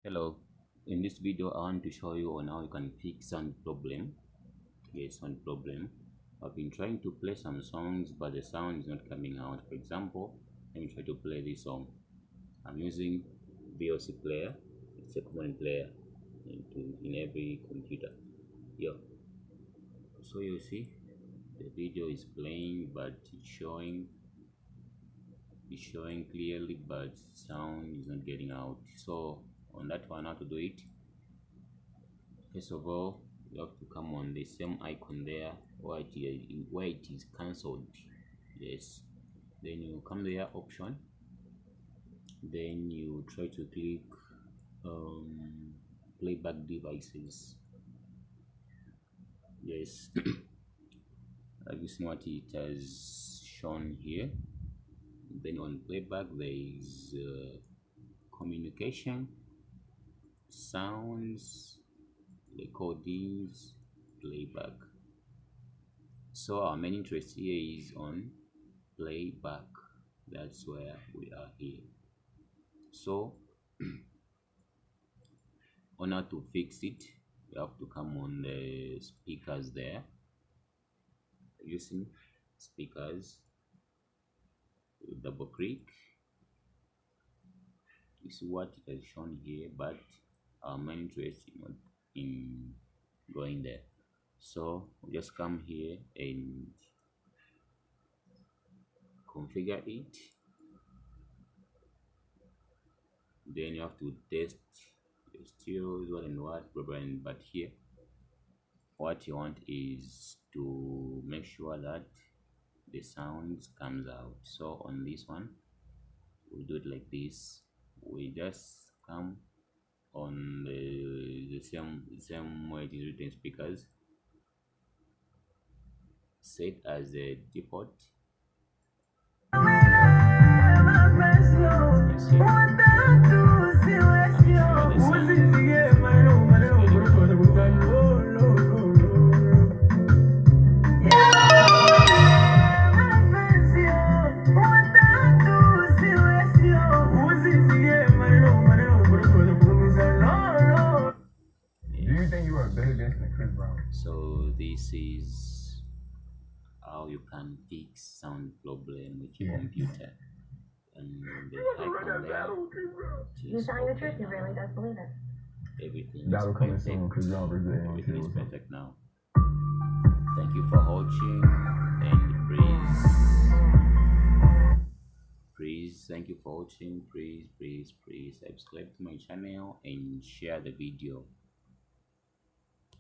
Hello, in this video I want to show you on how you can fix sound problem. Yes, sound problem. I've been trying to play some songs but the sound is not coming out. For example, let me try to play this song. I'm using VLC player. It's a common player in every computer. Yeah. So you see the video is playing but it's showing clearly but sound is not getting out. So on that one, how to do it? First of all, you have to come on the same icon there where it is cancelled. Yes, then you come there, option, then you try to click playback devices. Yes. Have you seen what it has shown here? Then on playback there is communication, sounds, recordings, playback. So our main interest here is on playback. That's where we are here. So on how to fix it, you have to come on the speakers there. Using speakers, you double click. You see what it has shown here, but our main interest is not in going there. So we just come here and configure it. Then you have to test your stereos, what and what, but here what you want is to make sure that the sound comes out. So on this one we do it like this. We just come on the same way it is written, speakers, set as a default. So this is how you can fix sound problem with your computer. And the icon there, You telling the truth, he really does believe it. Everything is perfect. Everything is perfect now. Thank you for watching, and please thank you for watching. Please subscribe to my channel and share the video.